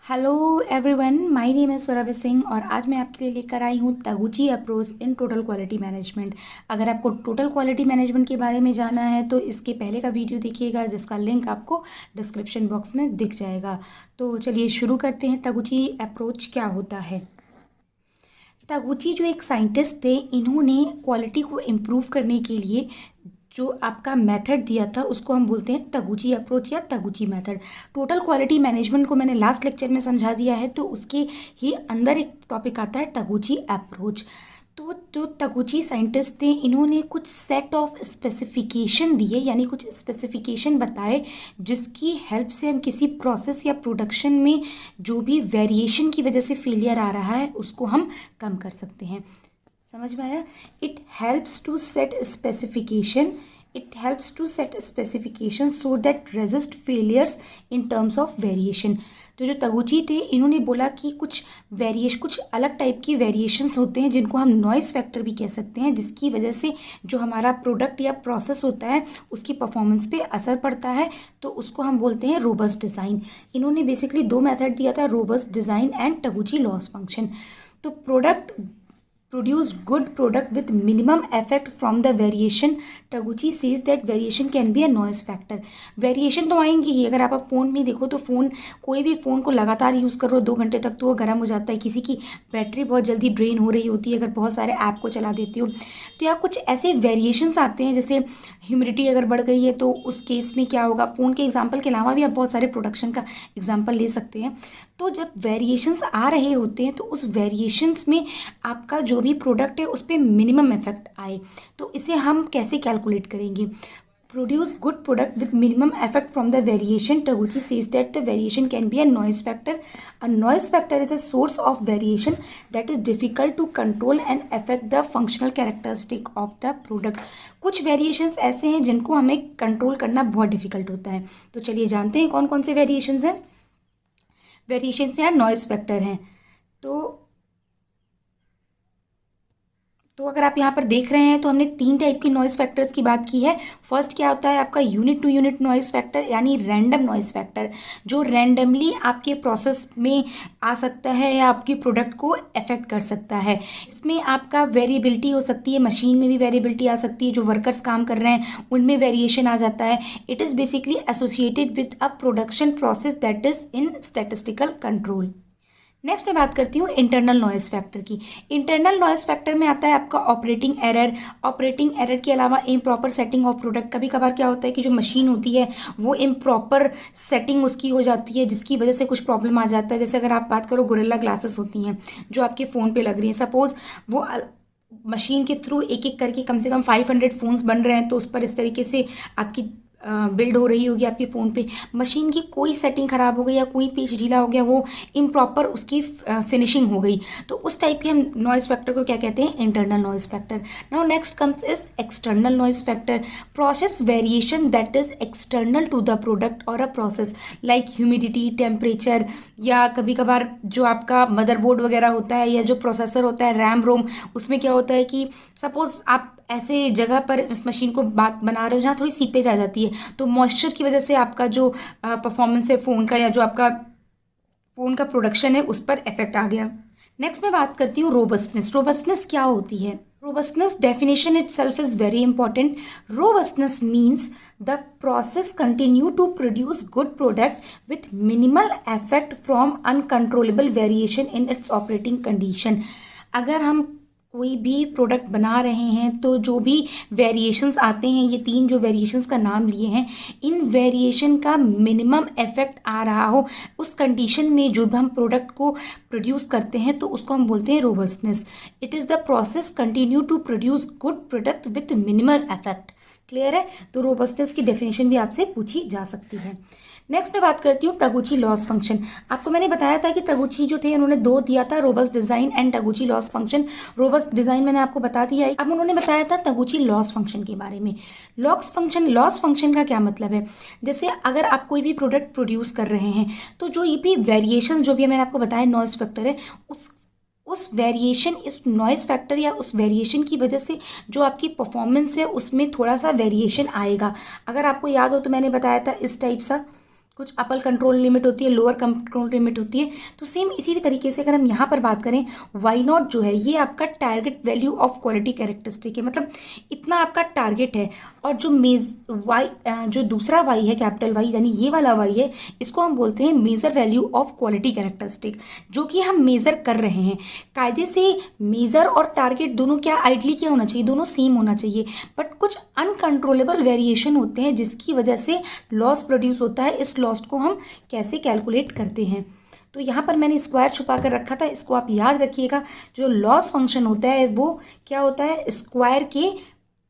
Hello everyone, my name है सुरभि सिंह और आज मैं आपके लिए लेकर आई हूँ Taguchi approach in total quality management. अगर आपको टोटल क्वालिटी मैनेजमेंट के बारे में जानना है तो इसके पहले का वीडियो देखिएगा, जिसका लिंक आपको डिस्क्रिप्शन बॉक्स में दिख जाएगा। तो चलिए शुरू करते हैं। तगुची अप्रोच क्या होता है। तगुची जो एक साइंटिस्ट थे, इन्होंने क्वालिटी को इम्प्रूव करने के लिए जो आपका मेथड दिया था उसको हम बोलते हैं तगुची अप्रोच या तगुची मेथड। टोटल क्वालिटी मैनेजमेंट को मैंने लास्ट लेक्चर में समझा दिया है, तो उसके ही अंदर एक टॉपिक आता है तगुची अप्रोच। तो जो तगुची साइंटिस्ट थे, इन्होंने कुछ सेट ऑफ स्पेसिफिकेशन दिए, यानी कुछ स्पेसिफिकेशन बताए जिसकी हेल्प से हम किसी प्रोसेस या प्रोडक्शन में जो भी वेरिएशन की वजह से फेलियर आ रहा है उसको हम कम कर सकते हैं। समझ में आया। It helps to set specification so that resist failures in terms of variation. तो जो तगुची थे, इन्होंने बोला कि कुछ अलग टाइप की वेरिएशंस होते हैं जिनको हम नॉइस फैक्टर भी कह सकते हैं, जिसकी वजह से जो हमारा प्रोडक्ट या प्रोसेस होता है उसकी परफॉर्मेंस पे असर पड़ता है। तो उसको हम बोलते हैं रोबस्ट डिज़ाइन। इन्होंने बेसिकली दो मेथड दिया था, robust design and Taguchi loss function. तो produce good product with minimum effect from the variation. Taguchi says that variation can be a noise factor. Variation तो आएंगी ही। अगर आप फ़ोन में देखो तो कोई भी फ़ोन को लगातार यूज़ करो 2 घंटे तक तो वो गर्म हो जाता है। किसी की बैटरी बहुत जल्दी ड्रेन हो रही होती है अगर बहुत सारे ऐप को चला देती हो। तो यहाँ कुछ ऐसे वेरिएशंस आते हैं, जैसे ह्यूमिडिटी अगर बढ़ गई है तो उस केस में क्या होगा। फ़ोन के एग्जाम्पल के अलावा भी आप बहुत सारे प्रोडक्शन का एग्जाम्पल ले सकते हैं। तो जब वेरिएशंस आ रहे होते हैं तो उस वेरिएशंस में आपका जो भी प्रोडक्ट है उस पर मिनिमम इफेक्ट आए, तो इसे हम कैसे कैलकुलेट करेंगे। Produce good product with minimum effect from the variation. Taguchi says that the variation can be a noise factor. A noise factor is a source of variation that is difficult to control and affect the functional characteristic of the product. कुछ variations ऐसे हैं जिनको हमें control करना बहुत difficult होता है। तो चलिए जानते हैं कौन कौन से वेरिएशंस हैं। वेरिएशंस या नॉइस फैक्टर हैं। तो अगर आप यहाँ पर देख रहे हैं तो हमने 3 टाइप की नॉइस फैक्टर्स की बात की है। फर्स्ट क्या होता है आपका unit to unit noise factor, यानी रैंडम नॉइस फैक्टर, जो रैंडमली आपके प्रोसेस में आ सकता है या आपकी प्रोडक्ट को अफेक्ट कर सकता है। इसमें आपका वेरिएबिलिटी हो सकती है, मशीन में भी वेरिएबिलिटी आ सकती है, जो वर्कर्स काम कर रहे हैं उनमें वेरिएशन आ जाता है। It is basically associated with a production process that is in statistical control. Next मैं बात करती हूँ इंटरनल नॉइस फैक्टर की। इंटरनल नॉइस फैक्टर में आता है आपका ऑपरेटिंग एरर। ऑपरेटिंग एरर के अलावा इम्प्रॉपर सेटिंग ऑफ प्रोडक्ट। कभी कभार क्या होता है कि जो मशीन होती है वो इम्प्रॉपर सेटिंग उसकी हो जाती है, जिसकी वजह से कुछ प्रॉब्लम आ जाता है। जैसे अगर आप बात करो गोरिल्ला ग्लासेस होती हैं जो आपके फ़ोन पे लग रही हैं, सपोज़ वो मशीन के थ्रू एक एक करके कम से कम 500 फ़ोन्स बन रहे हैं, तो उस पर इस तरीके से आपकी बिल्ड हो रही होगी आपके फ़ोन पे। मशीन की कोई सेटिंग ख़राब हो गई या कोई पेज ढीला हो गया, वो इम्प्रॉपर उसकी फिनिशिंग हो गई, तो उस टाइप के हम नॉइस फैक्टर को क्या कहते हैं, internal noise factor. Now next comes is external noise factor. Process variation that is external to the product और a process, like humidity, temperature, या कभी कभार जो आपका मदरबोर्ड वगैरह होता है या जो प्रोसेसर होता है, रैम रोम, उसमें क्या होता है कि सपोज़ आप ऐसे जगह पर इस मशीन को बना रहे हो जहाँ थोड़ी सीपेज आ जाती है, तो मॉइस्चर की वजह से आपका जो परफॉर्मेंस है फ़ोन का या जो आपका फ़ोन का प्रोडक्शन है उस पर इफेक्ट आ गया। नेक्स्ट मैं बात करती हूँ रोबस्टनेस। रोबस्टनेस क्या होती है। Robustness definition itself is very important. Robustness means the process continue to produce good product with minimal effect from uncontrollable variation in its operating condition. अगर हम कोई भी प्रोडक्ट बना रहे हैं तो जो भी वेरिएशंस आते हैं, ये 3 जो वेरिएशंस का नाम लिए हैं, इन वेरिएशन का मिनिमम इफेक्ट आ रहा हो उस कंडीशन में जो भी हम प्रोडक्ट को प्रोड्यूस करते हैं, तो उसको हम बोलते हैं robustness. It is the process continue to produce good product with minimal effect. Clear है। तो रोबस्टनेस की डेफिनेशन भी आपसे पूछी जा सकती है। नेक्स्ट मैं बात करती हूँ तगुची लॉस फंक्शन। आपको मैंने बताया था कि तगुची जो थे उन्होंने 2 दिया था, robust design and Taguchi loss function. Robust design मैंने आपको बता दिया। अब उन्होंने बताया था तगुची लॉस फंक्शन के बारे में। लॉस फंक्शन का क्या मतलब है। जैसे अगर आप कोई भी प्रोडक्ट प्रोड्यूस कर रहे हैं तो जो ये भी वेरिएशन जो भी मैंने आपको बताया नॉइस फैक्टर है, उस वेरिएशन, इस नॉइस फैक्टर या उस वेरिएशन की वजह से जो आपकी परफॉर्मेंस है उसमें थोड़ा सा वेरिएशन आएगा। अगर आपको याद हो तो मैंने बताया था इस टाइप सा कुछ अपर कंट्रोल लिमिट होती है, लोअर कंट्रोल लिमिट होती है। तो सेम इसी भी तरीके से अगर हम यहाँ पर बात करें, वाई नॉट जो है ये आपका target value of quality characteristic है, मतलब इतना आपका टारगेट है। और जो वाई जो दूसरा वाई है, कैपिटल वाई यानी ये वाला वाई है, इसको हम बोलते हैं major value of quality characteristic, जो कि हम मेजर कर रहे हैं। कायदे से मेजर और टारगेट दोनों क्या आइडली क्या होना चाहिए, दोनों सेम होना चाहिए, बट कुछ अनकंट्रोलेबल वेरिएशन होते हैं जिसकी वजह से लॉस प्रोड्यूस होता है। इस लॉस को हम कैसे कैलकुलेट करते हैं, तो यहाँ पर मैंने स्क्वायर छुपा कर रखा था, इसको आप याद रखिएगा। जो लॉस फंक्शन होता है वो क्या होता है, स्क्वायर के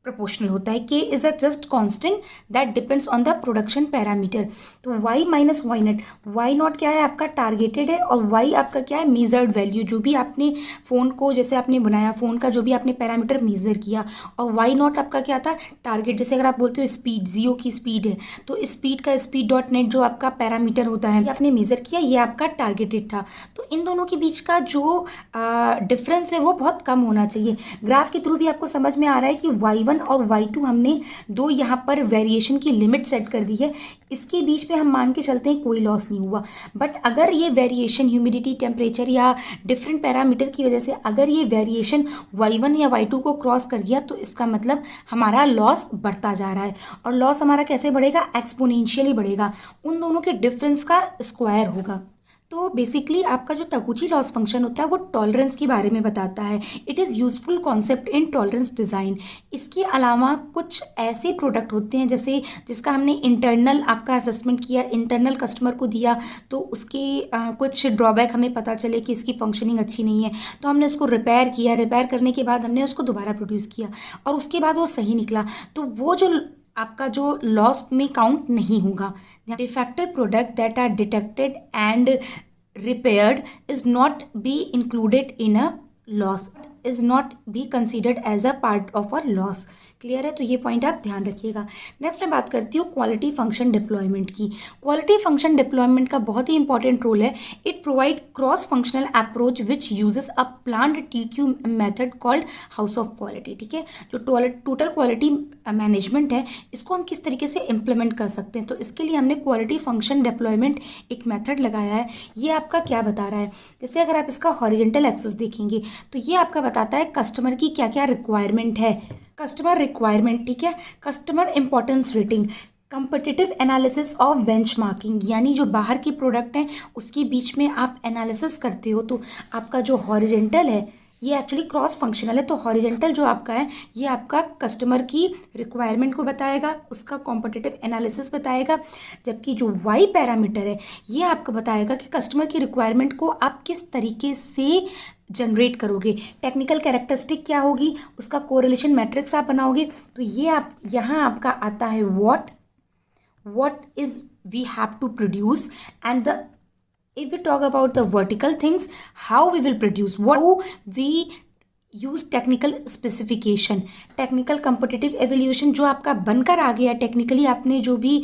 प्रोपोर्शनल होता है। K is a just constant that depends on the production parameter. तो Y minus Y naught, Y naught क्या है आपका टारगेटेड है, और वाई आपका क्या है मेजर्ड वैल्यू, जो भी आपने फ़ोन को जैसे आपने बनाया, फ़ोन का जो भी आपने पैरामीटर मेजर किया। और वाई नॉट आपका क्या था, टारगेट। जैसे अगर आप बोलते हो स्पीड, जियो की स्पीड है, तो स्पीड का स्पीड डॉट नेट जो आपका पैरामीटर होता है, आपने मेजर किया, ये आपका टारगेटेड था। तो इन दोनों के बीच का जो डिफरेंस है वो बहुत कम होना चाहिए। ग्राफ के थ्रू भी आपको समझ में आ रहा है कि y1 और y2 हमने दो यहाँ पर वेरिएशन की लिमिट सेट कर दी है, इसके बीच में हम मान के चलते हैं कोई लॉस नहीं हुआ। बट अगर ये वेरिएशन ह्यूमिडिटी, टेम्परेचर या डिफरेंट पैरामीटर की वजह से अगर ये वेरिएशन y1 या y2 को क्रॉस कर गया, तो इसका मतलब हमारा लॉस बढ़ता जा रहा है। और लॉस हमारा कैसे बढ़ेगा, एक्सपोनेंशियली बढ़ेगा, उन दोनों के डिफरेंस का स्क्वायर होगा। तो बेसिकली आपका जो तकुची लॉस फंक्शन होता है वो टॉलरेंस के बारे में बताता है। It is useful concept in tolerance design. इसके अलावा कुछ ऐसे प्रोडक्ट होते हैं जैसे जिसका हमने इंटरनल आपका असेसमेंट किया, इंटरनल कस्टमर को दिया, तो उसके कुछ ड्रॉबैक हमें पता चले कि इसकी फंक्शनिंग अच्छी नहीं है, तो हमने उसको रिपेयर किया, रिपेयर करने के बाद हमने उसको दोबारा प्रोड्यूस किया और उसके बाद वो सही निकला, तो वो जो आपका जो लॉस में काउंट नहीं होगा। Defective product that are detected and repaired is not be included in a loss, is not be considered as a part of a loss। Clear है, तो ये पॉइंट आप ध्यान रखिएगा। नेक्स्ट मैं बात करती हूँ क्वालिटी फंक्शन डिप्लॉयमेंट की। क्वालिटी फंक्शन डिप्लॉयमेंट का बहुत ही इंपॉर्टेंट रोल है। It provide cross functional approach which uses a planned TQ method called house of quality. ठीक है, जो टोटल क्वालिटी मैनेजमेंट है, इसको हम किस तरीके से इम्प्लीमेंट कर सकते हैं, तो इसके लिए हमने क्वालिटी फंक्शन डिप्लॉयमेंट एक मेथड लगाया है। ये आपका क्या बता रहा है, जैसे अगर आप इसका हॉरिजेंटल एक्सेस देखेंगे तो ये आपका बताता है कस्टमर की क्या क्या रिक्वायरमेंट है, कस्टमर रिक्वायरमेंट। ठीक है, customer importance rating, competitive analysis of benchmarking, यानी जो बाहर की प्रोडक्ट हैं उसके बीच में आप एनालिसिस करते हो, तो आपका जो हॉरिजेंटल है ये एक्चुअली क्रॉस फंक्शनल है। तो हॉरिजेंटल जो आपका है ये आपका कस्टमर की रिक्वायरमेंट को बताएगा, उसका कॉम्पिटिटिव एनालिसिस बताएगा, जबकि जो वाई पैरामीटर है ये आपको बताएगा कि कस्टमर की रिक्वायरमेंट को आप किस तरीके से जनरेट करोगे, टेक्निकल कैरेक्टरिस्टिक क्या होगी, उसका कोरिलेशन मैट्रिक्स आप बनाओगे। तो ये आप यहाँ आपका आता है what is we have to produce, and the if we talk about the vertical things, how we will produce, what we use technical specification, technical competitive evolution, जो आपका बनकर आ गया टेक्निकली, आपने जो भी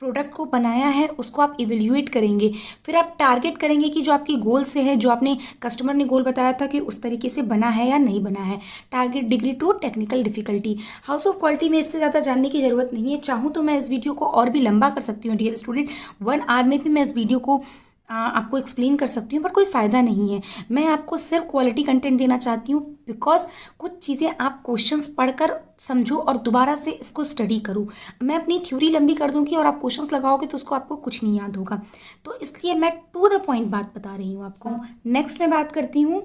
प्रोडक्ट को बनाया है उसको आप इवेल्यूएट करेंगे, फिर आप टारगेट करेंगे कि जो आपकी गोल से है, जो आपने कस्टमर ने गोल बताया था कि उस तरीके से बना है या नहीं बना है। Target degree to technical difficulty. House of quality में इससे ज़्यादा जानने की ज़रूरत नहीं है, चाहूँ तो मैं इस वीडियो को और भी लंबा कर सकती हूँ डियर स्टूडेंट, 1 आवर में भी मैं इस वीडियो को आपको एक्सप्लेन कर सकती हूँ, पर कोई फ़ायदा नहीं है। मैं आपको सिर्फ क्वालिटी कंटेंट देना चाहती हूँ, बिकॉज कुछ चीज़ें आप क्वेश्चंस पढ़कर समझो और दोबारा से इसको स्टडी करो। मैं अपनी थ्योरी लंबी कर दूँगी और आप क्वेश्चंस लगाओगे तो उसको आपको कुछ नहीं याद होगा, तो इसलिए मैं टू द पॉइंट बात बता रही हूँ आपको। नेक्स्ट मैं बात करती हूँ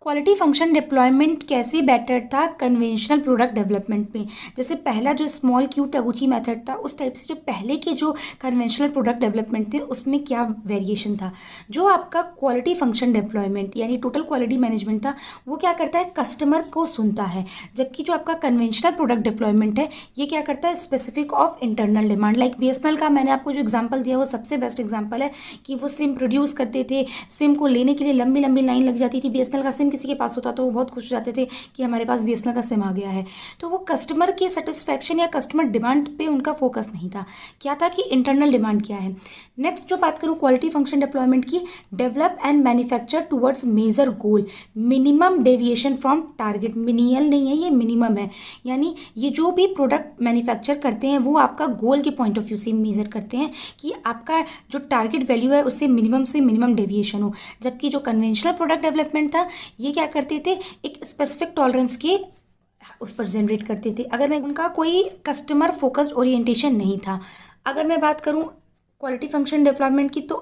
क्वालिटी फंक्शन डिप्लॉयमेंट कैसे बेटर था कन्वेंशनल प्रोडक्ट डेवलपमेंट में। जैसे पहला जो स्मॉल क्यू टगुची मेथड था, उस टाइप से जो पहले के जो कन्वेंशनल प्रोडक्ट डेवलपमेंट थे उसमें क्या वेरिएशन था। जो आपका क्वालिटी फंक्शन डिप्लॉयमेंट यानी टोटल क्वालिटी मैनेजमेंट था, वो क्या करता है, कस्टमर को सुनता है, जबकि जो आपका कन्वेंशनल प्रोडक्ट डिप्लॉयमेंट है ये क्या करता है, specific of internal demand. Like BSNL का मैंने आपको जो एग्जाम्पल दिया वो सबसे बेस्ट एग्जाम्पल है कि वो सिम प्रोड्यूस करते थे, सिम को लेने के लिए लंबी लंबी लाइन लग जाती थी, BSNL का सिम किसी के पास होता तो वो बहुत खुश हो जाते थे कि हमारे पास बीएसएनएल का सिम आ गया है। तो वो कस्टमर के सेटिस्फैक्शन या कस्टमर डिमांड पे उनका फोकस नहीं था, क्या था कि इंटरनल डिमांड क्या है। नेक्स्ट जो बात करूँ क्वालिटी फंक्शन डेवलपमेंट की, develop and manufacture towards major goal, minimum deviation from target. Minimal नहीं है, ये मिनिमम है, यानी ये जो भी प्रोडक्ट मैन्युफैक्चर करते हैं वो आपका गोल के पॉइंट ऑफ व्यू से मेजर करते हैं कि आपका जो टारगेट वैल्यू है उससे मिनिमम डेविएशन हो। जबकि जो कन्वेंशनल प्रोडक्ट डेवलपमेंट था ये क्या करते थे, एक स्पेसिफिक टॉलरेंस के उस पर जनरेट करते थे। अगर मैं उनका कोई कस्टमर फोकस्ड ओरिएंटेशन नहीं था। अगर मैं बात करूं क्वालिटी फंक्शन डेवलपमेंट की तो